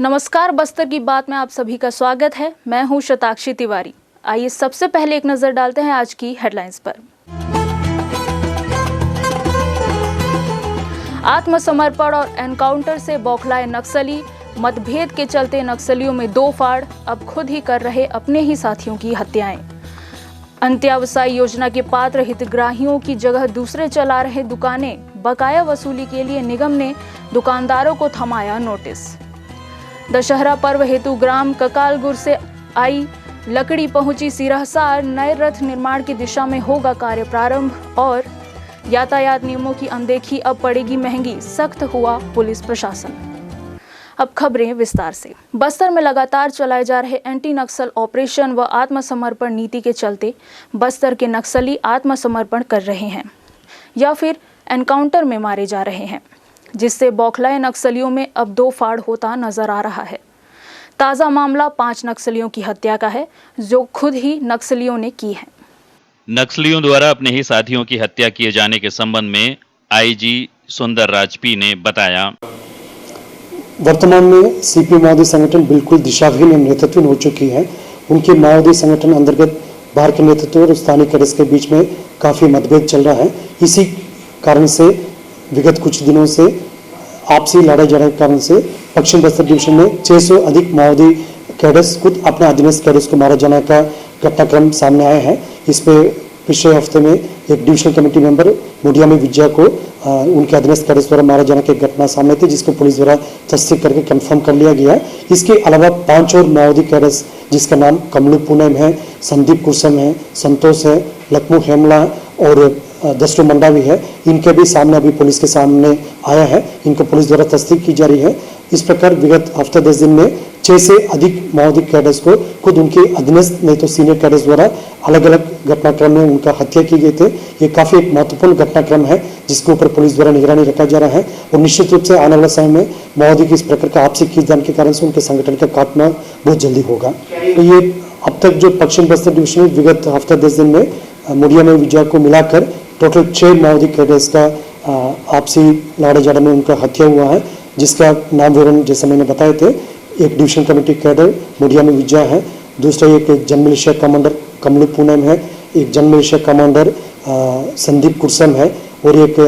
नमस्कार, बस्तर की बात में आप सभी का स्वागत है। मैं हूं शताक्षी तिवारी। आइए सबसे पहले एक नजर डालते हैं आज की हेडलाइंस पर। आत्मसमर्पण और एनकाउंटर से बौखलाए नक्सली, मतभेद के चलते नक्सलियों में दो फाड़, अब खुद ही कर रहे अपने ही साथियों की हत्याएं। अंत्यावसायी योजना के पात्र हितग्राहियों की जगह दूसरे चला रहे दुकानें, बकाया वसूली के लिए निगम ने दुकानदारों को थमाया नोटिस। दशहरा पर्व हेतु ग्राम ककालगुर से आई लकड़ी पहुंची सिरहसार, नए रथ निर्माण की दिशा में होगा कार्य प्रारंभ। और यातायात नियमों की अनदेखी अब पड़ेगी महंगी, सख्त हुआ पुलिस प्रशासन। अब खबरें विस्तार से। बस्तर में लगातार चलाए जा रहे एंटी नक्सल ऑपरेशन व आत्मसमर्पण नीति के चलते बस्तर के नक्सली आत्मसमर्पण कर रहे हैं या फिर एनकाउंटर में मारे जा रहे हैं, जिससे बौखलाए नक्सलियों में अब दो फाड़ होता नजर आ रहा है। ताजा मामला 5 नक्सलियों की हत्या का है, जो खुद ही नक्सलियों ने की है। नक्सलियों द्वारा अपने ही साथियों की हत्या किए जाने के संबंध में आईजी सुंदर राज पी ने बताया, वर्तमान में सीपी माओवादी संगठन बिल्कुल दिशाहीन नेतृत्व हो चुकी है। उनके माओवादी संगठन अंतर्गत बाहर के नेतृत्व और स्थानीय कैडर्स के बीच में काफी मतभेद चल रहा है। इसी कारण से विगत कुछ दिनों से आपसी लड़ाई झगड़े के कारण से पश्चिम बस्तर डिवीजन में 600 अधिक माओवादी कैडर्स खुद अपने अधीनस्थ कैडर्स को मारा जाने का घटनाक्रम सामने आया है। इस पे पिछले हफ्ते में एक डिविजनल कमेटी मेंबर मुडिया में विजया को उनके अधीनस्थ कैडर्स द्वारा मारा जाने की घटना सामने थी, जिसको पुलिस द्वारा तस्दीक करके कंफर्म कर लिया गया है। इसके अलावा 5 और माओवादी कैडर्स, जिसका नाम कमलू पूनम है, संदीप कुरसम है, संतोष है, लक्ष्मू हेमला और दस्टू मंडावी है, इनके भी सामने अभी पुलिस के सामने आया है। इनको पुलिस द्वारा तस्दीक की जा रही है। इस प्रकार विगत हफ्ते 10 दिन में 6 से अधिक माओवादी कैडर्स को खुद उनके अधीनस्थ नहीं तो सीनियर कैडर्स द्वारा अलग अलग घटनाक्रम में उनका हत्या की गई थे। ये काफी एक महत्वपूर्ण घटनाक्रम है, जिसके ऊपर पुलिस द्वारा निगरानी रखा जा रहा है और निश्चित रूप से आने वाले समय में माओवादी की इस प्रकार का आपसी खींचतान के कारण से उनके संगठन का खात्मा बहुत जल्दी होगा। तो ये अब तक जो पश्चिम बस्तर डिवीजन में विगत हफ्ते 10 दिन में मुडिया में विजय को मिलाकर टोटल 6 माओवादी कैडर्स का आपसी लड़ाई झगड़े में उनका हत्या हुआ है, जिसका नाम विवरण जैसे मैंने बताए थे। एक डिविजन कमेटी कैडर मुडिया में विजय है, दूसरा एक जन मिलिशिया कमांडर कमलू पूनम है, एक जन मिलिशिया कमांडर संदीप कुरसम है और एक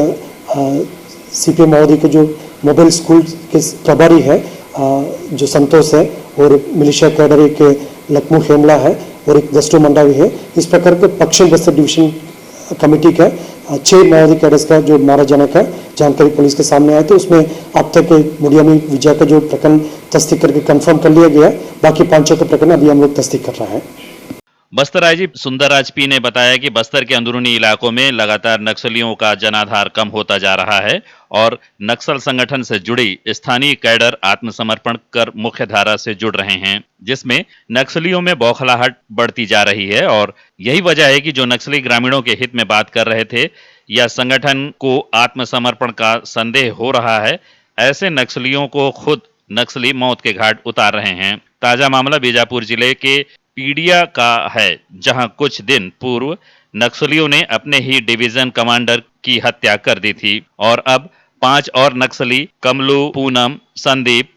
सीपीएम माओवादी के जो मोबाइल स्कूल के प्रभारी है जो संतोष है, और मिलिशिया कैडर एक लक्ष्मू हेमला है और एक दस्टू मंडावी है। इस प्रकार के पश्चिम बस्तर डिविजन कमेटी का 6 माओवादी कैडर्स का जो मारा जाने का जानकारी पुलिस के सामने आया था। उसमें अब तक मुडिया में विजय का जो प्रकरण तस्दीक करके कंफर्म कर लिया गया, बाकी 5 का प्रकरण अभी हम लोग तस्दीक कर रहे हैं। बस्तर आईजी सुंदर राज पी ने बताया कि बस्तर के अंदरूनी इलाकों में लगातार नक्सलियों का जनाधार कम होता जा रहा है और नक्सल संगठन से जुड़ी स्थानीय कैडर आत्मसमर्पण कर मुख्य धारा से जुड़ रहे हैं, जिसमें नक्सलियों में बौखलाहट बढ़ती जा रही है। और यही वजह है कि जो नक्सली ग्रामीणों के हित में बात कर रहे थे या संगठन को आत्मसमर्पण का संदेह हो रहा है, ऐसे नक्सलियों को खुद नक्सली मौत के घाट उतार रहे हैं। ताजा मामला बीजापुर जिले के पीडिया का है, जहां कुछ दिन पूर्व नक्सलियों ने अपने ही डिवीजन कमांडर की हत्या कर दी थी और अब 5 और नक्सली कमलू पूनम, संदीप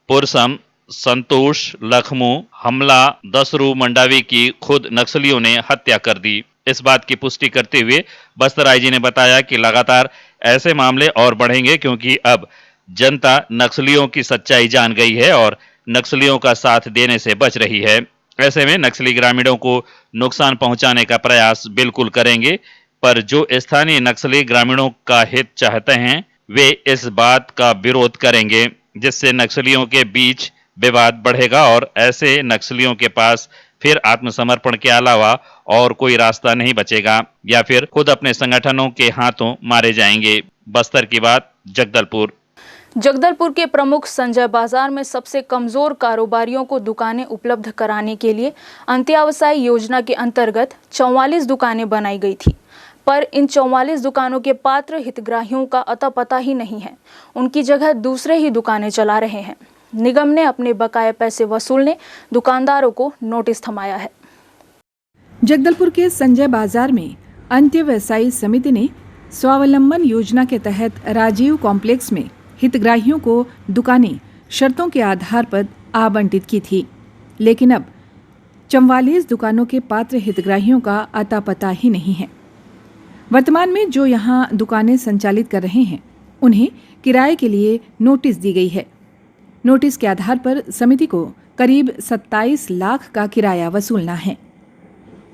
पुरसम, संतोष, लखमू, हमला, दसरू मंडावी की खुद नक्सलियों ने हत्या कर दी। इस बात की पुष्टि करते हुए बस्तर आईजी ने बताया कि लगातार ऐसे मामले और बढ़ेंगे, क्योंकि अब जनता नक्सलियों की सच्चाई जान गई है और नक्सलियों का साथ देने से बच रही है। ऐसे में नक्सली ग्रामीणों को नुकसान पहुंचाने का प्रयास बिल्कुल करेंगे, पर जो स्थानीय नक्सली ग्रामीणों का हित चाहते हैं वे इस बात का विरोध करेंगे, जिससे नक्सलियों के बीच विवाद बढ़ेगा और ऐसे नक्सलियों के पास फिर आत्मसमर्पण के अलावा और कोई रास्ता नहीं बचेगा या फिर खुद अपने संगठनों के हाथों मारे जाएंगे। बस्तर की बात, जगदलपुर। जगदलपुर के प्रमुख संजय बाजार में सबसे कमजोर कारोबारियों को दुकानें उपलब्ध कराने के लिए अंत्यावसायी योजना के अंतर्गत 44 दुकानें बनाई गई थी, पर इन 44 दुकानों के पात्र हितग्राहियों का अता पता ही नहीं है। उनकी जगह दूसरे ही दुकानें चला रहे हैं। निगम ने अपने बकाया पैसे वसूलने दुकानदारों को नोटिस थमाया है। जगदलपुर के संजय बाजार में अंत्यावसायी समिति ने स्वावलंबन योजना के तहत राजीव कॉम्प्लेक्स में हितग्राहियों को दुकानें शर्तों के आधार पर आवंटित की थी, लेकिन अब 44 दुकानों के पात्र हितग्राहियों का अता पता ही नहीं है। वर्तमान में जो यहाँ दुकानें संचालित कर रहे हैं, उन्हें किराए के लिए नोटिस दी गई है। नोटिस के आधार पर समिति को करीब 27 लाख का किराया वसूलना है।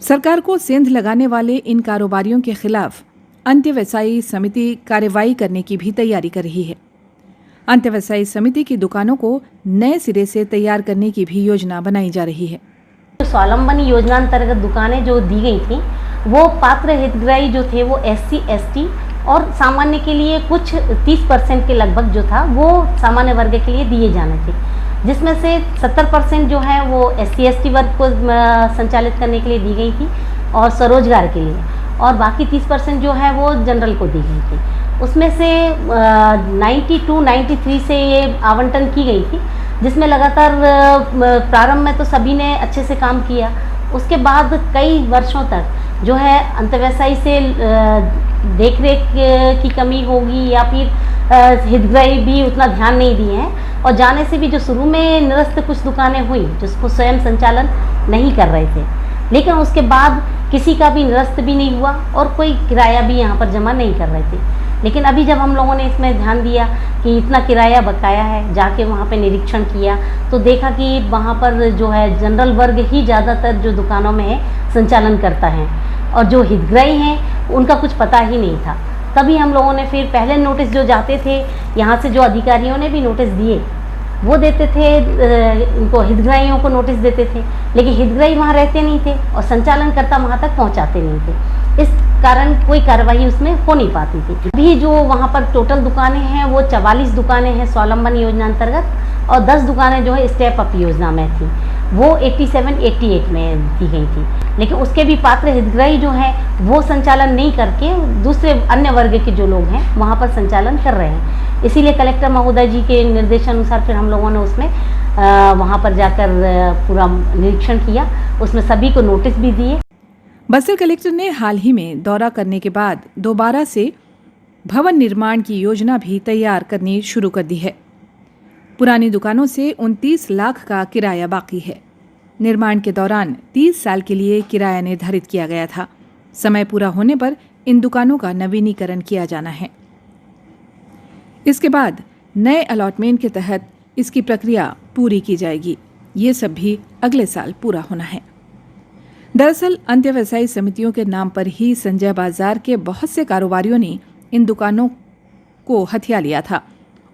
सरकार को सेंध लगाने वाले इन कारोबारियों के खिलाफ अंत्यव्यवसायी समिति कार्रवाई करने की भी तैयारी कर रही है। अंत्यव्यवसायी समिति की दुकानों को नए सिरे से तैयार करने की भी योजना बनाई जा रही है। स्वावलंबन योजना अंतर्गत दुकानें जो दी गई थी, वो पात्र हितग्राही जो थे वो SC, ST और सामान्य के लिए कुछ 30% के लगभग जो था वो सामान्य वर्ग के लिए दिए जाने थे, जिसमें से 70% जो है वो SC, ST वर्ग को संचालित करने के लिए दी गई थी और स्वरोजगार के लिए, और बाकी 30% जो है वो जनरल को दी गई थी। उसमें से 92-93 से ये आवंटन की गई थी, जिसमें लगातार प्रारंभ में तो सभी ने अच्छे से काम किया। उसके बाद कई वर्षों तक जो है अंत्यव्यवसायी से देखरेख की कमी होगी या फिर हितग्राही भी उतना ध्यान नहीं दिए हैं, और जाने से भी जो शुरू में निरस्त कुछ दुकानें हुई जिसको स्वयं संचालन नहीं कर रहे थे, लेकिन उसके बाद किसी का भी निरस्त भी नहीं हुआ और कोई किराया भी यहाँ पर जमा नहीं कर रहे थे। लेकिन अभी जब हम लोगों ने इसमें ध्यान दिया कि इतना किराया बकाया है, जाके वहाँ पे निरीक्षण किया तो देखा कि वहाँ पर जो है जनरल वर्ग ही ज़्यादातर जो दुकानों में है संचालन करता है, और जो हितग्राही हैं उनका कुछ पता ही नहीं था। तभी हम लोगों ने फिर पहले नोटिस जो जाते थे यहाँ से, जो अधिकारियों ने भी नोटिस दिए वो देते थे, इनको हितग्राहियों को नोटिस देते थे, लेकिन हितग्राही वहाँ रहते नहीं थे और संचालनकर्ता वहाँ तक पहुँचाते नहीं थे। इस कारण कोई कार्रवाई उसमें हो नहीं पाती थी। अभी जो वहाँ पर टोटल दुकानें हैं वो 44 दुकानें हैं स्वावलंबन योजना अंतर्गत, और 10 दुकानें जो है स्टेप अप योजना में थी, वो 87-88 में दी गई थी। लेकिन उसके भी पात्र हितग्राही जो हैं वो संचालन नहीं करके दूसरे अन्य वर्ग के जो लोग हैं वहाँ पर संचालन कर रहे हैं। इसीलिए कलेक्टर महोदय जी के निर्देशानुसार फिर हम लोगों ने उसमें वहाँ पर जाकर पूरा निरीक्षण किया, उसमें सभी को नोटिस भी दिए। बस्तर कलेक्टर ने हाल ही में दौरा करने के बाद दोबारा से भवन निर्माण की योजना भी तैयार करनी शुरू कर दी है। पुरानी दुकानों से 29 लाख का किराया बाकी है। निर्माण के दौरान 30 साल के लिए किराया निर्धारित किया गया था। समय पूरा होने पर इन दुकानों का नवीनीकरण किया जाना है। इसके बाद नए अलॉटमेंट के तहत इसकी प्रक्रिया पूरी की जाएगी। ये सब भी अगले साल पूरा होना है। दरअसल अंत्यव्यवसायी समितियों के नाम पर ही संजय बाजार के बहुत से कारोबारियों ने इन दुकानों को हथिया लिया था,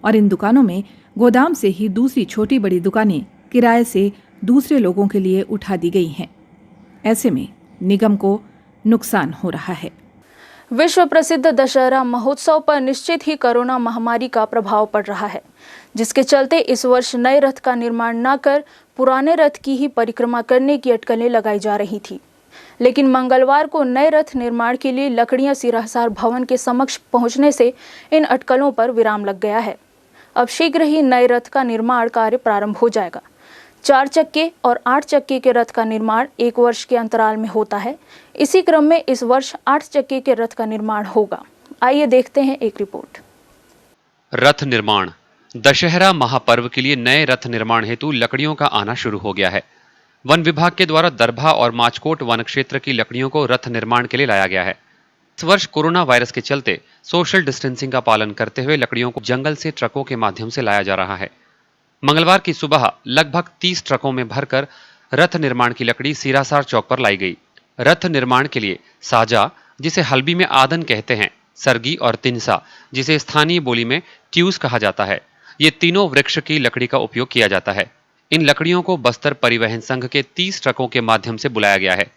और इन दुकानों में गोदाम से ही दूसरी छोटी बड़ी दुकानें किराए से दूसरे लोगों के लिए उठा दी गई हैं। ऐसे में निगम को नुकसान हो रहा है। विश्व प्रसिद्ध दशहरा महोत्सव पर निश्चित ही कोरोना महामारी का प्रभाव पड़ रहा है, जिसके चलते इस वर्ष नए रथ का निर्माण न कर पुराने रथ की ही परिक्रमा करने की अटकलें लगाई जा रही थी। लेकिन मंगलवार को नए रथ निर्माण के लिए लकड़ियां सिरहसार भवन के समक्ष पहुंचने से इन अटकलों पर विराम लग गया है। अब शीघ्र ही नए रथ का निर्माण कार्य प्रारंभ हो जाएगा। 4 चक्के और 8 चक्के के रथ का निर्माण 1 वर्ष के अंतराल में होता है। इसी क्रम में इस वर्ष 8 चक्के के रथ का निर्माण होगा। आइए देखते हैं एक रिपोर्ट। रथ निर्माण। दशहरा महापर्व के लिए नए रथ निर्माण हेतु लकड़ियों का आना शुरू हो गया है। वन विभाग के द्वारा दरभा और माचकोट वन क्षेत्र की लकड़ियों को रथ निर्माण के लिए लाया गया है। इस वर्ष कोरोना वायरस के चलते सोशल डिस्टेंसिंग का पालन करते हुए लकड़ियों को जंगल से ट्रकों के माध्यम से लाया जा रहा है। मंगलवार की सुबह लगभग 30 ट्रकों में भरकर रथ निर्माण की लकड़ी सिरहसार चौक पर लाई गई। रथ निर्माण के लिए साजा, जिसे हल्बी में आदन कहते हैं, सरगी और तिनसा, जिसे स्थानीय बोली में ट्यूस कहा जाता है, ये तीनों वृक्ष की लकड़ी का उपयोग किया जाता है। इन लकड़ियों को बस्तर परिवहन संघ के 30 ट्रकों के माध्यम से बुलाया गया है,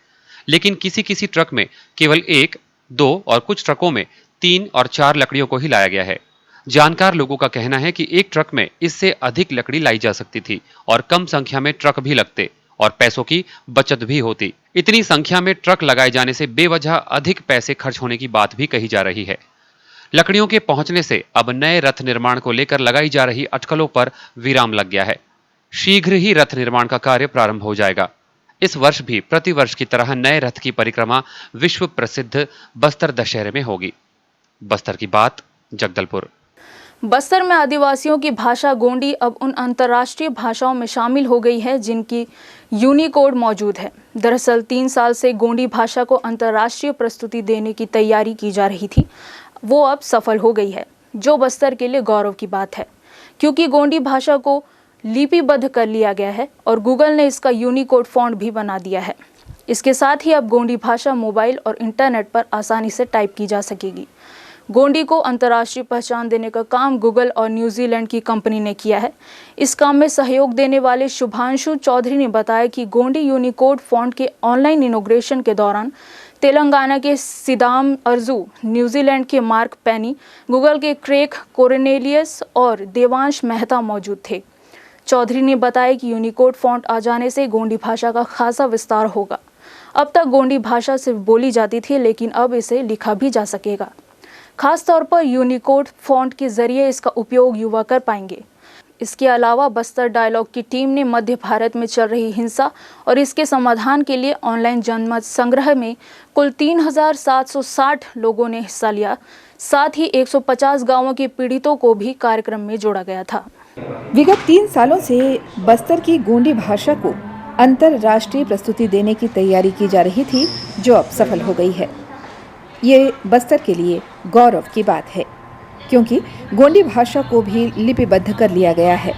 लेकिन किसी किसी ट्रक में केवल 1, 2 और कुछ ट्रकों में 3 और 4 लकड़ियों को ही लाया गया है। जानकार लोगों का कहना है कि एक ट्रक में इससे अधिक लकड़ी लाई जा सकती थी और कम संख्या में ट्रक भी लगते और पैसों की बचत भी होती। इतनी संख्या में ट्रक लगाए जाने से बेवजह अधिक पैसे खर्च होने की बात भी कही जा रही है। लकड़ियों के पहुंचने से अब नए रथ निर्माण को लेकर लगाई जा रही अटकलों पर विराम लग गया है। शीघ्र ही रथ निर्माण का कार्य प्रारंभ हो जाएगा। इस वर्ष भी प्रतिवर्ष की तरह नए रथ की परिक्रमा विश्व प्रसिद्ध बस्तर दशहरे में होगी। बस्तर की बात, जगदलपुर। बस्तर में आदिवासियों की भाषा गोंडी अब उन अंतर्राष्ट्रीय भाषाओं में शामिल हो गई है जिनकी यूनिकोड मौजूद है। दरअसल 3 साल से गोंडी भाषा को अंतर्राष्ट्रीय प्रस्तुति देने की तैयारी की जा रही थी, वो अब सफल हो गई है, जो बस्तर के लिए गौरव की बात है, क्योंकि गोंडी भाषा को लिपिबद्ध कर लिया गया है और गूगल ने इसका यूनिकोड फॉन्ट भी बना दिया है। इसके साथ ही अब गोंडी भाषा मोबाइल और इंटरनेट पर आसानी से टाइप की जा सकेगी। गोंडी को अंतर्राष्ट्रीय पहचान देने का काम गूगल और न्यूजीलैंड की कंपनी ने किया है। इस काम में सहयोग देने वाले शुभांशु चौधरी ने बताया कि गोंडी यूनिकोड फॉन्ट के ऑनलाइन इनॉग्रेशन के दौरान तेलंगाना के सिदाम अर्जू, न्यूजीलैंड के मार्क पेनी, गूगल के क्रेग कोर्नेलियस और देवांश मेहता मौजूद थे। चौधरी ने बताया कि यूनिकोड फॉन्ट आ जाने से गोंडी भाषा का खासा विस्तार होगा। अब तक गोंडी भाषा सिर्फ बोली जाती थी, लेकिन अब इसे लिखा भी जा सकेगा। खास तौर पर यूनिकोड फॉन्ट के जरिए इसका उपयोग युवा कर पाएंगे। इसके अलावा बस्तर डायलॉग की टीम ने मध्य भारत में चल रही हिंसा और इसके समाधान के लिए ऑनलाइन जनमत संग्रह में कुल 3,760 लोगों ने हिस्सा लिया। साथ ही 150 गांवों के पीड़ितों को भी कार्यक्रम में जोड़ा गया था। विगत 3 सालों से बस्तर की गोंडी भाषा को अंतर्राष्ट्रीय प्रस्तुति देने की तैयारी की जा रही थी, जो अब सफल हो गई है। ये बस्तर के लिए गौरव की बात है, क्योंकि गोंडी भाषा को भी लिपिबद्ध कर लिया गया है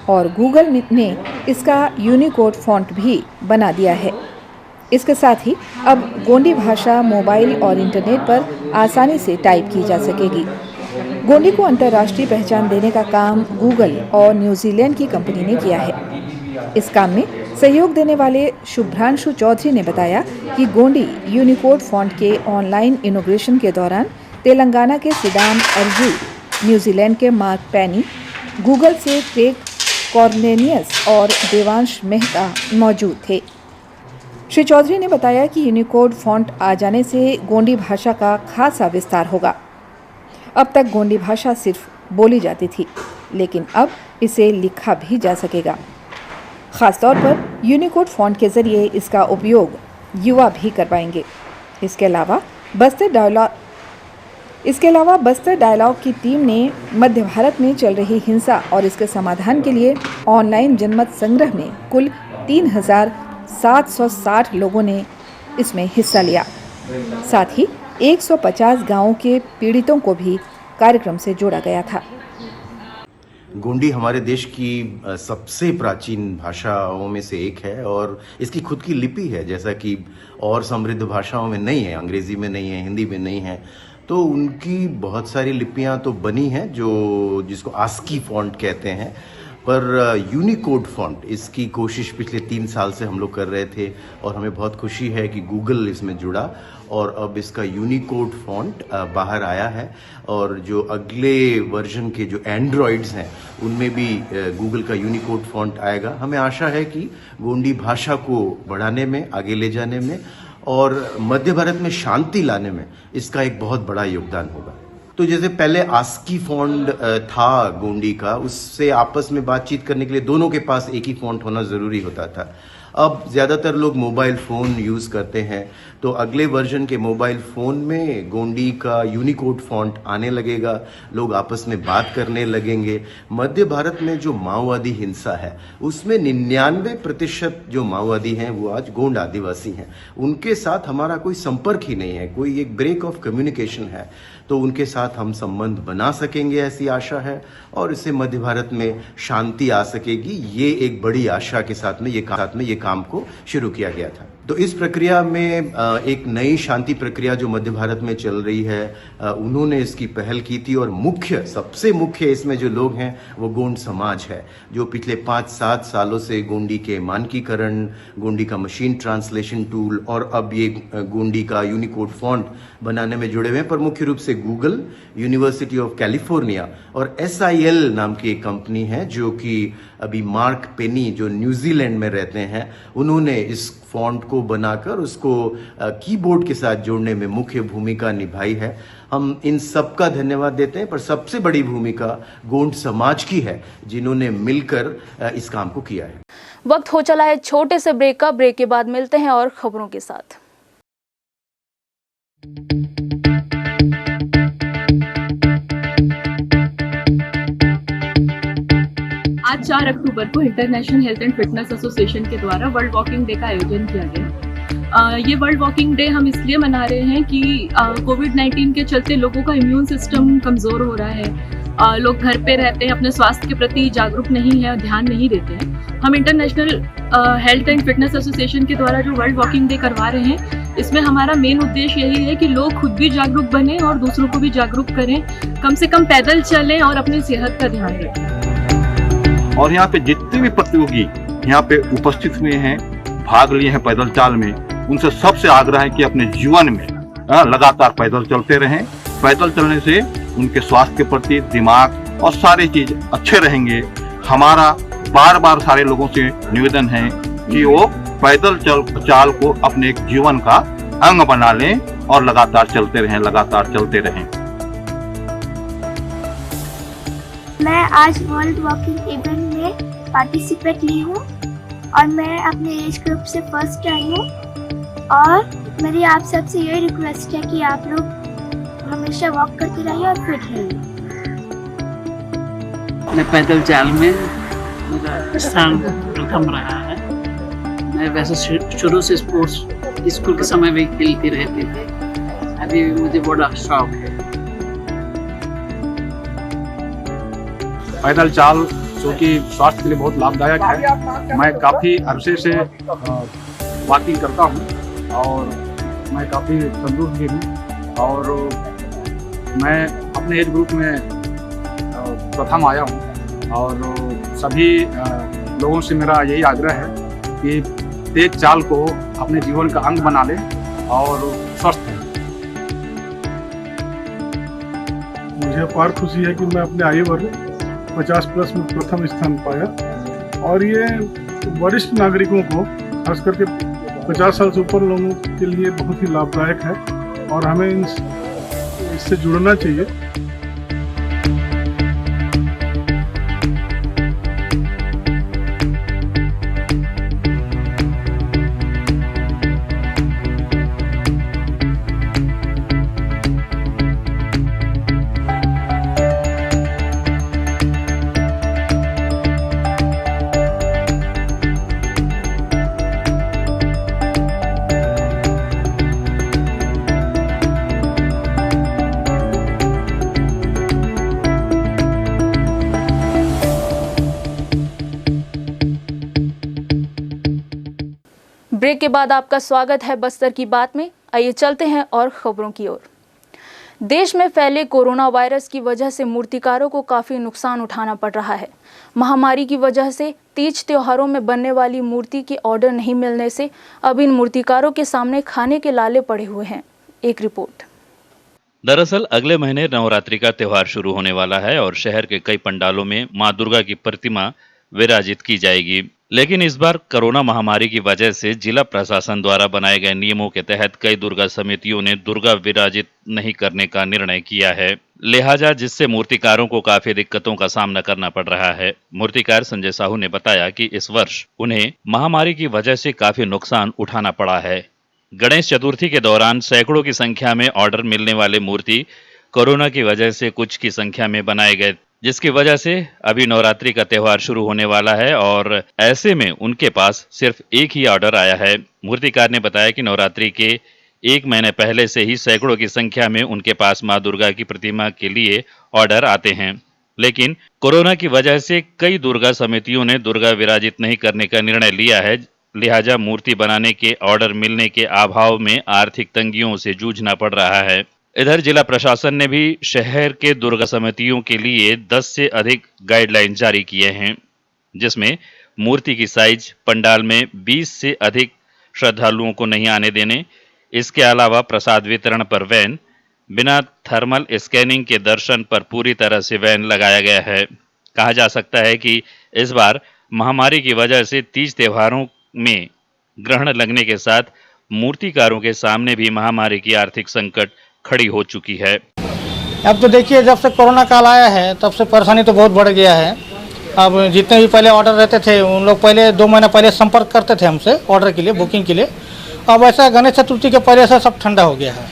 और गूगल ने इसका यूनिकोड फॉन्ट भी बना दिया है। इसके साथ ही अब गोंडी भाषा मोबाइल और इंटरनेट पर आसानी से टाइप की जा सकेगी। गोंडी को अंतर्राष्ट्रीय पहचान देने का काम गूगल और न्यूजीलैंड की कंपनी ने किया है। इस काम में सहयोग देने वाले शुभ्रांशु चौधरी ने बताया कि गोंडी यूनिकोड फॉन्ट के ऑनलाइन इनॉग्रेशन के दौरान तेलंगाना के सिदाम अर्जू, न्यूजीलैंड के मार्क पेनी, गूगल से क्रेग कॉर्नेलियस और देवांश मेहता मौजूद थे। श्री चौधरी ने बताया कि यूनिकोड फॉन्ट आ जाने से गोंडी भाषा का खासा विस्तार होगा। अब तक गोंडी भाषा सिर्फ बोली जाती थी, लेकिन अब इसे लिखा भी जा सकेगा। खासतौर पर यूनिकोड फॉन्ट के जरिए इसका उपयोग युवा भी कर पाएंगे। इसके अलावा बस्तर डायलॉग की टीम ने मध्य भारत में चल रही हिंसा और इसके समाधान के लिए ऑनलाइन जनमत संग्रह में कुल 3,760 लोगों ने इसमें हिस्सा लिया। साथ ही 150 गांवों के पीड़ितों को भी कार्यक्रम से जोड़ा गया था। गोंडी हमारे देश की सबसे प्राचीन भाषाओं में से एक है और इसकी खुद की लिपि है, जैसा कि और समृद्ध भाषाओं में नहीं है, अंग्रेजी में नहीं है, हिंदी में नहीं है। तो उनकी बहुत सारी लिपियां तो बनी हैं जिसको आस्की फॉन्ट कहते हैं, पर यूनिकोड फॉन्ट इसकी कोशिश पिछले 3 साल से हम लोग कर रहे थे और हमें बहुत खुशी है कि गूगल इसमें जुड़ा और अब इसका यूनिकोड फॉन्ट बाहर आया है और जो अगले वर्जन के जो एंड्रॉइड्स हैं उनमें भी गूगल का यूनिकोड फॉन्ट आएगा। हमें आशा है कि गोंडी भाषा को बढ़ाने में, आगे ले जाने में और मध्य भारत में शांति लाने में इसका एक बहुत बड़ा योगदान होगा। तो जैसे पहले आस्की फॉन्ट था गोंडी का, उससे आपस में बातचीत करने के लिए दोनों के पास एक ही फॉन्ट होना ज़रूरी होता था। अब ज़्यादातर लोग मोबाइल फ़ोन यूज़ करते हैं, तो अगले वर्जन के मोबाइल फ़ोन में गोंडी का यूनिकोड फॉन्ट आने लगेगा, लोग आपस में बात करने लगेंगे। मध्य भारत में जो माओवादी हिंसा है उसमें 99% जो माओवादी हैं वो आज गोंड आदिवासी हैं। उनके साथ हमारा कोई संपर्क ही नहीं है, कोई एक ब्रेक ऑफ कम्युनिकेशन है, तो उनके साथ हम संबंध बना सकेंगे ऐसी आशा है और इससे मध्य भारत में शांति आ सकेगी। ये एक बड़ी आशा के साथ में ये काम को शुरू किया गया था। तो इस प्रक्रिया में एक नई शांति प्रक्रिया जो मध्य भारत में चल रही है, उन्होंने इसकी पहल की थी और सबसे मुख्य इसमें जो लोग हैं वो गोंड समाज है, जो पिछले 5-7 सालों से गोंडी के मानकीकरण, गोंडी का मशीन ट्रांसलेशन टूल और अब ये गोंडी का यूनिकोड फॉन्ट बनाने में जुड़े हुए हैं। पर मुख्य रूप से गूगल, यूनिवर्सिटी ऑफ कैलिफोर्निया और SIL नाम की एक कंपनी है जो कि अभी मार्क पेनी जो न्यूजीलैंड में रहते हैं, उन्होंने इस फॉन्ट को बनाकर उसको कीबोर्ड के साथ जोड़ने में मुख्य भूमिका निभाई है। हम इन सब का धन्यवाद देते हैं, पर सबसे बड़ी भूमिका गोंड समाज की है जिन्होंने मिलकर इस काम को किया है। वक्त हो चला है छोटे से ब्रेक का। ब्रेक के बाद मिलते हैं और खबरों के साथ। आज 4 अक्टूबर को international health and fitness association के द्वारा वर्ल्ड वॉकिंग डे का आयोजन किया गया। ये वर्ल्ड वॉकिंग डे हम इसलिए मना रहे हैं कि कोविड-19 के चलते लोगों का इम्यून सिस्टम कमज़ोर हो रहा है, लोग घर पे रहते हैं, अपने स्वास्थ्य के प्रति जागरूक नहीं है, ध्यान नहीं देते हैं। हम international health and fitness association के द्वारा जो वर्ल्ड वॉकिंग डे करवा रहे हैं, इसमें हमारा मेन उद्देश्य यही है कि लोग खुद भी जागरूक बने और दूसरों को भी जागरूक करें, कम से कम पैदल चलें और अपनी सेहत का ध्यान रखें। और यहाँ पे जितने भी प्रतियोगी यहाँ पे उपस्थित हुए हैं, भाग लिए हैं पैदल चाल में, उनसे सबसे आग्रह है कि अपने जीवन में लगातार पैदल चलते रहें। पैदल चलने से उनके स्वास्थ्य के प्रति दिमाग और सारी चीज अच्छे रहेंगे। हमारा बार बार सारे लोगों से निवेदन है कि वो पैदल चाल को अपने एक जीवन का अंग बना लें और लगातार चलते रहें, लगातार चलते रहें। मैं आज वर्ल्ड वॉकिंग इवेंट में पार्टिसिपेट ली हूँ और मैं अपने एज ग्रुप से फर्स्ट आई हूँ। और मेरी आप सबसे ये रिक्वेस्ट है कि आप लोग हमेशा वॉक करते रहिए और फिट रहिए। मैं पैदल चाल में मेरा स्थान प्रथम रहा है। मैं वैसे शुरू से स्पोर्ट्स स्कूल के समय में खेलती रहती थी, अभी मुझे बड़ा शौक है। पैदल चाल जो कि स्वास्थ्य के लिए बहुत लाभदायक है। मैं काफ़ी अरसे से वॉकिंग करता हूँ और मैं काफ़ी तंदुरुस्त भी हूँ और मैं अपने एज ग्रुप में प्रथम आया हूँ। और सभी लोगों से मेरा यही आग्रह है कि तेज चाल को अपने जीवन का अंग बना लें और स्वस्थ रहें। मुझे अपार खुशी है कि मैं अपने आयु वर्ग 50+ में प्रथम स्थान पाया और ये वरिष्ठ नागरिकों को, खास करके 50 साल से ऊपर लोगों के लिए बहुत ही लाभदायक है और हमें इससे जुड़ना चाहिए। ब्रेक के बाद आपका स्वागत है बस्तर की बात में। आइए चलते हैं और खबरों की ओर। देश में फैले कोरोना वायरस की वजह से मूर्तिकारों को काफ़ी नुकसान उठाना पड़ रहा है। महामारी की वजह से तीज त्योहारों में बनने वाली मूर्ति के ऑर्डर नहीं मिलने से अब इन मूर्तिकारों के सामने खाने के लाले पड़े हुए हैं। एक रिपोर्ट। दरअसल अगले महीने नवरात्रि का त्योहार शुरू होने वाला है और शहर के कई पंडालों में मां दुर्गा की प्रतिमा विराजित की जाएगी। लेकिन इस बार कोरोना महामारी की वजह से जिला प्रशासन द्वारा बनाए गए नियमों के तहत कई दुर्गा समितियों ने दुर्गा विराजित नहीं करने का निर्णय किया है, लिहाजा जिससे मूर्तिकारों को काफी दिक्कतों का सामना करना पड़ रहा है। मूर्तिकार संजय साहू ने बताया कि इस वर्ष उन्हें महामारी की वजह से काफी नुकसान उठाना पड़ा है। गणेश चतुर्थी के दौरान सैकड़ों की संख्या में ऑर्डर मिलने वाले मूर्ति कोरोना की वजह से कुछ की संख्या में बनाए गए, जिसकी वजह से अभी नवरात्रि का त्योहार शुरू होने वाला है और ऐसे में उनके पास सिर्फ एक ही ऑर्डर आया है। मूर्तिकार ने बताया कि नवरात्रि के 1 महीने पहले से ही सैकड़ों की संख्या में उनके पास मां दुर्गा की प्रतिमा के लिए ऑर्डर आते हैं, लेकिन कोरोना की वजह से कई दुर्गा समितियों ने दुर्गा विराजित नहीं करने का निर्णय लिया है, लिहाजा मूर्ति बनाने के ऑर्डर मिलने के अभाव में आर्थिक तंगियों से जूझना पड़ रहा है। इधर जिला प्रशासन ने भी शहर के दुर्गा समितियों के लिए 10 से अधिक गाइडलाइन जारी किए हैं, जिसमें मूर्ति की साइज, पंडाल में 20 से अधिक श्रद्धालुओं को नहीं आने देने, इसके अलावा प्रसाद वितरण पर वैन, बिना थर्मल स्कैनिंग के दर्शन पर पूरी तरह से वैन लगाया गया है। कहा जा सकता है कि इस बार महामारी की वजह से तीज त्योहारों में ग्रहण लगने के साथ मूर्तिकारों के सामने भी महामारी की आर्थिक संकट खड़ी हो चुकी है। अब तो देखिए, जब से कोरोना काल आया है तब से परेशानी तो बहुत बढ़ गया है। अब जितने भी पहले ऑर्डर रहते थे उन लोग पहले 2 महीना पहले संपर्क करते थे हमसे ऑर्डर के लिए, बुकिंग के लिए। अब ऐसा गणेश चतुर्थी के पहले से सब ठंडा हो गया है।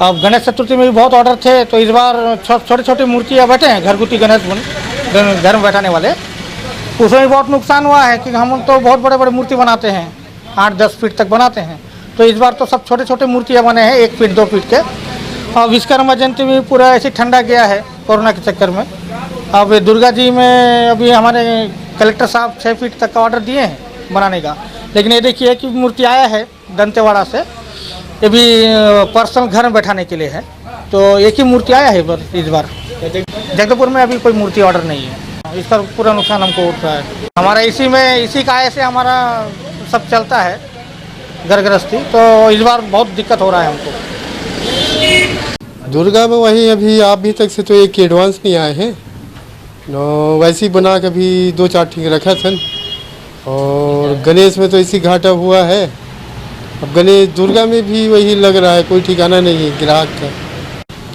अब गणेश चतुर्थी में भी बहुत ऑर्डर थे, तो इस बार छोटे छोटे मूर्तियाँ बैठे हैं, घरगुती गणेश घर में बैठाने वाले, उसमें भी बहुत नुकसान हुआ है कि हम तो बहुत बड़े बड़े मूर्ति बनाते हैं, 8-10 फीट तक बनाते हैं, तो इस बार तो सब छोटे छोटे मूर्तियाँ बने हैं 1 फीट 2 फीट के। और विश्वकर्मा जयंती में पूरा ऐसे ठंडा गया है कोरोना के चक्कर में। अब दुर्गा जी में अभी हमारे कलेक्टर साहब 6 फीट तक का ऑर्डर दिए हैं बनाने का, लेकिन ये देखिए कि मूर्ति आया है दंतेवाड़ा से, ये भी पर्सनल घर में बैठाने के लिए है, तो एक ही मूर्ति आया है इस बार। जगदलपुर में अभी कोई मूर्ति ऑर्डर नहीं है, इसका पूरा नुकसान हमको उठ रहा है। हमारा इसी का आय से हमारा सब चलता है घर गृहस्थी, तो इस बार बहुत दिक्कत हो रहा है हमको। दुर्गा में वही अभी तक से तो एक एडवांस नहीं आए हैं, वैसे ही बना के भी 2-4 ठीक रखा था। और गणेश में तो इसी घाटा हुआ है। अब गणेश दुर्गा में भी वही लग रहा है, कोई ठिकाना नहीं है ग्राहक का।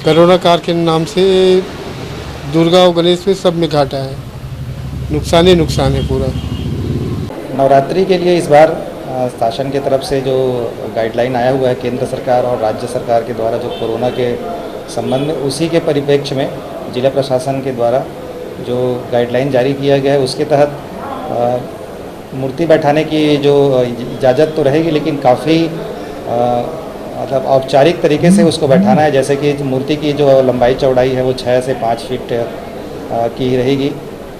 कोरोना काल के नाम से दुर्गा और गणेश में सब में घाटा है, नुकसान है पूरा। नवरात्रि के लिए इस बार शासन की तरफ से जो गाइडलाइन आया हुआ है केंद्र सरकार और राज्य सरकार के द्वारा जो कोरोना के संबंध में, उसी के परिप्रेक्ष्य में जिला प्रशासन के द्वारा जो गाइडलाइन जारी किया गया है उसके तहत मूर्ति बैठाने की जो इजाज़त तो रहेगी, लेकिन काफ़ी मतलब औपचारिक तरीके से उसको बैठाना है। जैसे कि मूर्ति की जो लंबाई चौड़ाई है वो 6 से 5 फीट की रहेगी,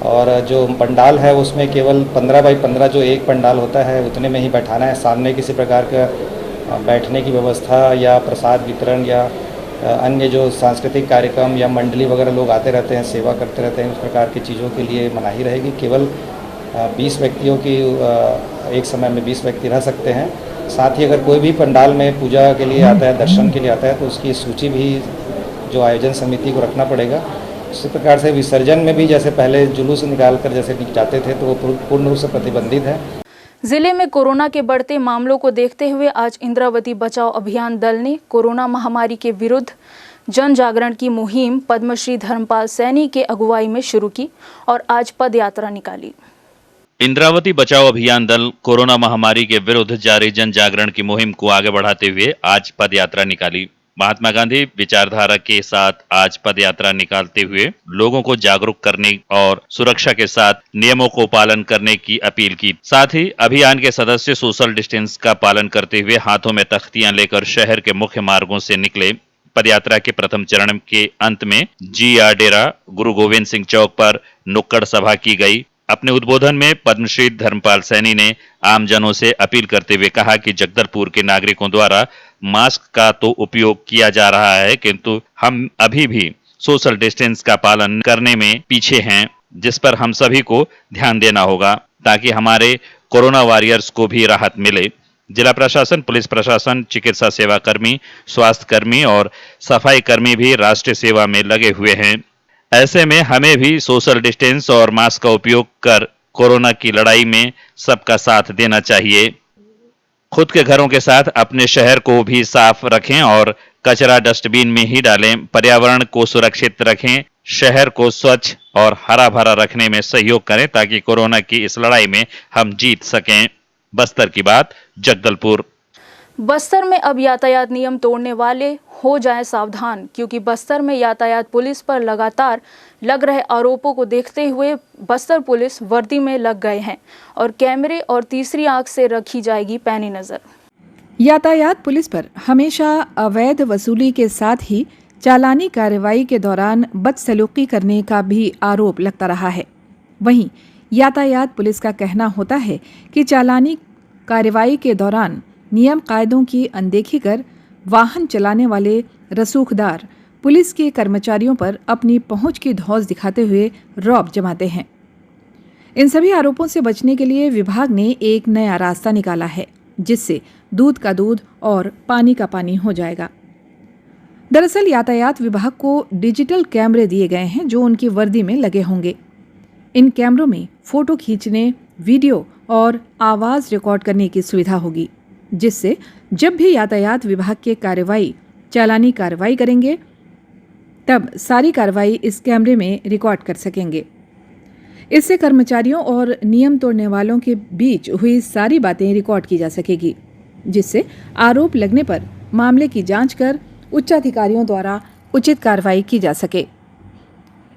और जो पंडाल है उसमें केवल 15 बाई 15 जो एक पंडाल होता है उतने में ही बैठाना है। सामने किसी प्रकार का बैठने की व्यवस्था या प्रसाद वितरण या अन्य जो सांस्कृतिक कार्यक्रम या मंडली वगैरह लोग आते रहते हैं, सेवा करते रहते हैं, उस प्रकार की चीज़ों के लिए मनाही रहेगी। केवल 20 व्यक्तियों की एक समय में 20 व्यक्ति रह सकते हैं। साथ ही अगर कोई भी पंडाल में पूजा के लिए आता है, दर्शन के लिए आता है, तो उसकी सूची भी जो आयोजन समिति को रखना पड़ेगा। इसी प्रकार से विसर्जन में भी जैसे पहले जुलूस निकालकर जैसे जाते थे तो वो पूर्ण रूप से प्रतिबंधित है। जिले में कोरोना के बढ़ते मामलों को देखते हुए आज इंद्रावती बचाओ अभियान दल ने कोरोना महामारी के विरुद्ध जन जागरण की मुहिम पद्मश्री धर्मपाल सैनी के अगुवाई में शुरू की और आज पद यात्रा निकाली। इंद्रावती बचाओ अभियान दल कोरोना महामारी के विरुद्ध जारी जन जागरण की मुहिम को आगे बढ़ाते हुए आज पद यात्रा निकाली। महात्मा गांधी विचारधारा के साथ आज पद यात्रा निकालते हुए लोगों को जागरूक करने और सुरक्षा के साथ नियमों को पालन करने की अपील की। साथ ही अभियान के सदस्य सोशल डिस्टेंस का पालन करते हुए हाथों में तख्तियां लेकर शहर के मुख्य मार्गों से निकले। पदयात्रा के प्रथम चरण के अंत में GR डेरा गुरु गोविंद सिंह चौक पर नुक्कड़ सभा की गई। अपने उद्बोधन में पद्मश्री धर्मपाल सैनी ने आमजनों से अपील करते हुए कहा कि जगदलपुर के नागरिकों द्वारा मास्क का तो उपयोग किया जा रहा है, किंतु हम अभी भी सोशल डिस्टेंस का पालन करने में पीछे हैं, जिस पर हम सभी को ध्यान देना होगा ताकि हमारे कोरोना वॉरियर्स को भी राहत मिले। जिला प्रशासन, पुलिस प्रशासन, चिकित्सा सेवा कर्मी, स्वास्थ्य कर्मी और सफाई कर्मी भी राष्ट्रीय सेवा में लगे हुए हैं। ऐसे में हमें भी सोशल डिस्टेंस और मास्क का उपयोग कर कोरोना की लड़ाई में सबका साथ देना चाहिए। खुद के घरों के साथ अपने शहर को भी साफ रखें और कचरा डस्टबिन में ही डालें। पर्यावरण को सुरक्षित रखें, शहर को स्वच्छ और हरा भरा रखने में सहयोग करें ताकि कोरोना की इस लड़ाई में हम जीत सकें। बस्तर की बात, जगदलपुर। बस्तर में अब यातायात नियम तोड़ने वाले हो जाएं सावधान, क्योंकि बस्तर में यातायात पुलिस पर लगातार लग रहे आरोपों को देखते हुए बस्तर पुलिस वर्दी में लग गए हैं और कैमरे और तीसरी आंख से रखी जाएगी पैनी नजर। यातायात पुलिस पर हमेशा अवैध वसूली के साथ ही चालानी कार्रवाई के दौरान बदसलूकी करने का भी आरोप लगता रहा है। वहीं यातायात पुलिस का कहना होता है कि चालानी कार्रवाई के दौरान नियम कायदों की अनदेखी कर वाहन चलाने वाले रसूखदार पुलिस के कर्मचारियों पर अपनी पहुंच की धौंस दिखाते हुए रौब जमाते हैं। इन सभी आरोपों से बचने के लिए विभाग ने एक नया रास्ता निकाला है, जिससे दूध का दूध और पानी का पानी हो जाएगा। दरअसल यातायात विभाग को डिजिटल कैमरे दिए गए हैं जो उनकी वर्दी में लगे होंगे। इन कैमरों में फोटो खींचने, वीडियो और आवाज रिकॉर्ड करने की सुविधा होगी, जिससे जब भी यातायात विभाग के चालानी कार्रवाई करेंगे तब सारी कार्रवाई इस कैमरे में रिकॉर्ड कर सकेंगे। इससे कर्मचारियों और नियम तोड़ने वालों के बीच हुई सारी बातें रिकॉर्ड की जा सकेगी, जिससे आरोप लगने पर मामले की जांच कर उच्चाधिकारियों द्वारा उचित कार्रवाई की जा सके।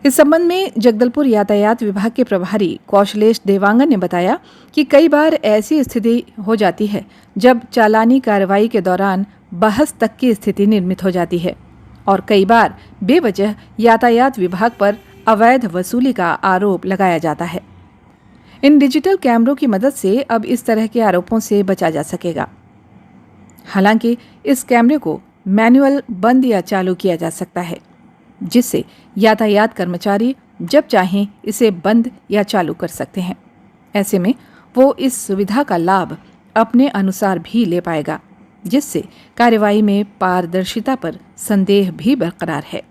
इस संबंध में जगदलपुर यातायात विभाग के प्रभारी कौशलेश देवांगन ने बताया कि कई बार ऐसी स्थिति हो जाती है जब चालानी कार्रवाई के दौरान बहस तक की स्थिति निर्मित हो जाती है और कई बार बेवजह यातायात विभाग पर अवैध वसूली का आरोप लगाया जाता है। इन डिजिटल कैमरों की मदद से अब इस तरह के आरोपों से बचा जा सकेगा। हालांकि इस कैमरे को मैनुअल बंद या चालू किया जा सकता है, जिससे यातायात कर्मचारी जब चाहें इसे बंद या चालू कर सकते हैं। ऐसे में वो इस सुविधा का लाभ अपने अनुसार भी ले पाएगा, जिससे कार्यवाही में पारदर्शिता पर संदेह भी बरकरार है।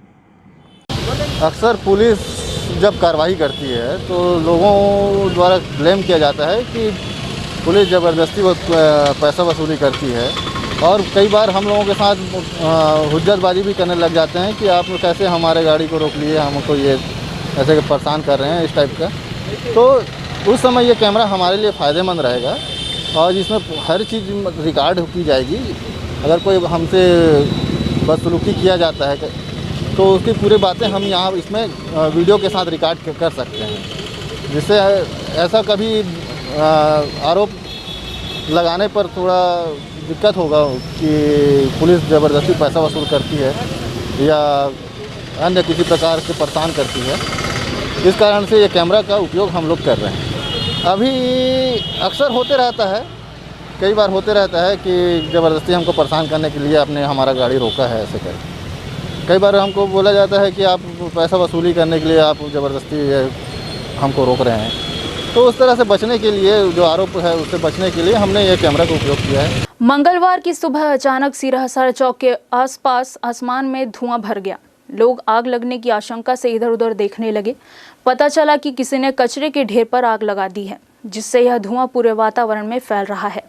अक्सर पुलिस जब कार्रवाई करती है तो लोगों द्वारा ब्लेम किया जाता है कि पुलिस ज़बरदस्ती पैसा वसूली करती है और कई बार हम लोगों के साथ हुज्जतबाजी भी करने लग जाते हैं कि आप कैसे हमारे गाड़ी को रोक लिए, हमको ये ऐसे परेशान कर रहे हैं, इस टाइप का। तो उस समय ये कैमरा हमारे लिए फ़ायदेमंद रहेगा और जिसमें हर चीज़ रिकॉर्ड की जाएगी। अगर कोई हमसे बदसलूकी किया जाता है तो उसकी पूरी बातें हम यहाँ इसमें वीडियो के साथ रिकॉर्ड कर सकते हैं, जिससे ऐसा कभी आरोप लगाने पर थोड़ा दिक्कत होगा कि पुलिस ज़बरदस्ती पैसा वसूल करती है या अन्य किसी प्रकार से परेशान करती है। इस कारण से ये कैमरा का उपयोग हम लोग कर रहे हैं। अभी अक्सर होते रहता है, कई बार होते रहता है कि ज़बरदस्ती हमको परेशान करने के लिए आपने हमारा गाड़ी रोका है, ऐसे कर कई बार हमको बोला जाता है कि आप पैसा वसूली करने के लिए आप ज़बरदस्ती हमको रोक रहे हैं। तो उस तरह से बचने के लिए, जो आरोप है उससे बचने के लिए हमने ये कैमरा का उपयोग किया है। मंगलवार की सुबह अचानक सिरहसार चौक के आसपास आसमान में धुआं भर गया। लोग आग लगने की आशंका से इधर उधर देखने लगे। पता चला कि किसी ने कचरे के ढेर पर आग लगा दी है, जिससे यह धुआं पूरे वातावरण में फैल रहा है।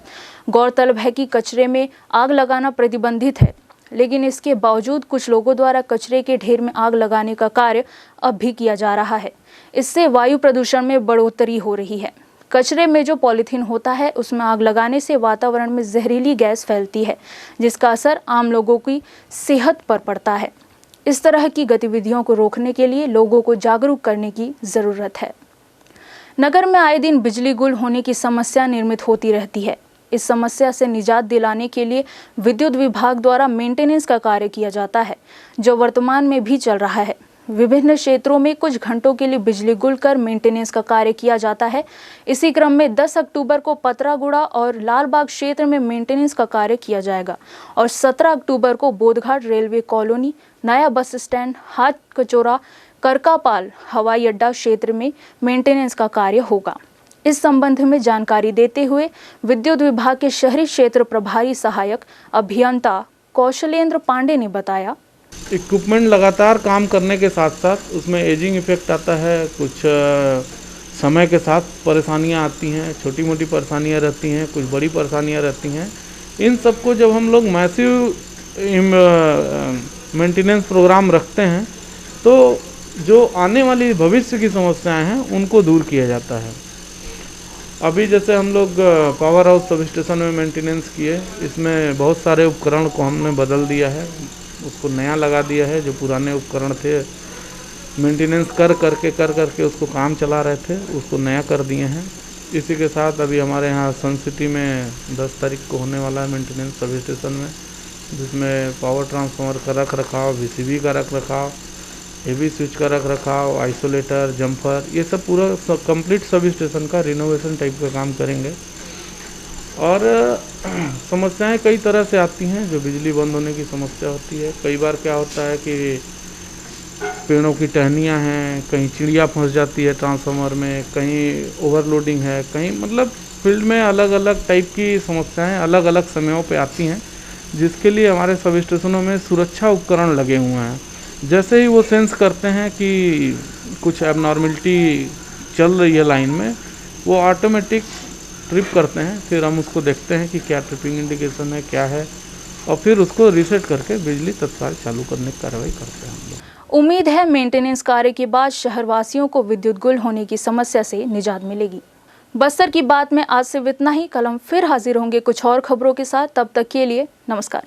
गौरतलब है कि कचरे में आग लगाना प्रतिबंधित है, लेकिन इसके बावजूद कुछ लोगों द्वारा कचरे के ढेर में आग लगाने का कार्य अब भी किया जा रहा है। इससे वायु प्रदूषण में बढ़ोतरी हो रही है। कचरे में जो पॉलीथीन होता है उसमें आग लगाने से वातावरण में जहरीली गैस फैलती है, जिसका असर आम लोगों की सेहत पर पड़ता है। इस तरह की गतिविधियों को रोकने के लिए लोगों को जागरूक करने की जरूरत है। नगर में आए दिन बिजली गुल होने की समस्या निर्मित होती रहती है। इस समस्या से निजात दिलाने के लिए विद्युत विभाग द्वारा मेंटेनेंस का कार्य किया जाता है, जो वर्तमान में भी चल रहा है। विभिन्न क्षेत्रों में कुछ घंटों के लिए बिजली गुल कर मेंटेनेंस का कार्य किया जाता है। इसी क्रम में 10 अक्टूबर को पतरागुड़ा और लालबाग क्षेत्र में मेंटेनेंस का कार्य किया जाएगा और 17 अक्टूबर को बोधघाट रेलवे कॉलोनी, नया बस स्टैंड, हाथ कचोरा, करकापाल हवाई अड्डा क्षेत्र में मेंटेनेंस का कार्य होगा। इस संबंध में जानकारी देते हुए विद्युत विभाग के शहरी क्षेत्र प्रभारी सहायक अभियंता कौशलेंद्र पांडे ने बताया, इक्विपमेंट लगातार काम करने के साथ साथ उसमें एजिंग इफेक्ट आता है। कुछ समय के साथ परेशानियां आती हैं, छोटी मोटी परेशानियां रहती हैं, कुछ बड़ी परेशानियां रहती हैं। इन सबको जब हम लोग मैसिव मेंटेनेंस प्रोग्राम रखते हैं तो जो आने वाली भविष्य की समस्याएं हैं उनको दूर किया जाता है। अभी जैसे हम लोग पावर हाउस सब स्टेशन में मेंटेनेंस किए, इसमें बहुत सारे उपकरण को हमने बदल दिया है, उसको नया लगा दिया है। जो पुराने उपकरण थे मेंटेनेंस कर करके उसको काम चला रहे थे, उसको नया कर दिए हैं। इसी के साथ अभी हमारे यहाँ सन सिटी में 10 तारीख को होने वाला है मेंटेनेंस सब स्टेशन में, जिसमें पावर ट्रांसफार्मर का रख रखाव, VCB का रख रखाव, हेवी स्विच का रख रखाव, आइसोलेटर, जंपर, ये सब पूरा कंप्लीट सब स्टेशन का रिनोवेशन टाइप का काम करेंगे। और समस्याएं कई तरह से आती हैं। जो बिजली बंद होने की समस्या होती है, कई बार क्या होता है कि पेड़ों की टहनियाँ हैं, कहीं चिड़िया फंस जाती है ट्रांसफार्मर में, कहीं ओवरलोडिंग है, कहीं मतलब फील्ड में अलग अलग टाइप की समस्याएं अलग अलग समयों पे आती हैं, जिसके लिए हमारे सब स्टेशनों में सुरक्षा उपकरण लगे हुए हैं। जैसे ही वो सेंस करते हैं कि कुछ एबनॉर्मलिटी चल रही है लाइन में, वो ऑटोमेटिक ट्रिप करते हैं। फिर हम उसको देखते हैं कि क्या ट्रिपिंग इंडिकेशन है, क्या है, और फिर उसको रीसेट करके बिजली तत्काल चालू करने की कार्रवाई करते हैं हम लोग। उम्मीद है मेंटेनेंस कार्य के बाद शहरवासियों को विद्युत गुल होने की समस्या से निजात मिलेगी। बस्तर की बात में आज सिर्फ इतना ही। कल हम फिर हाजिर होंगे कुछ और खबरों के साथ। तब तक के लिए नमस्कार।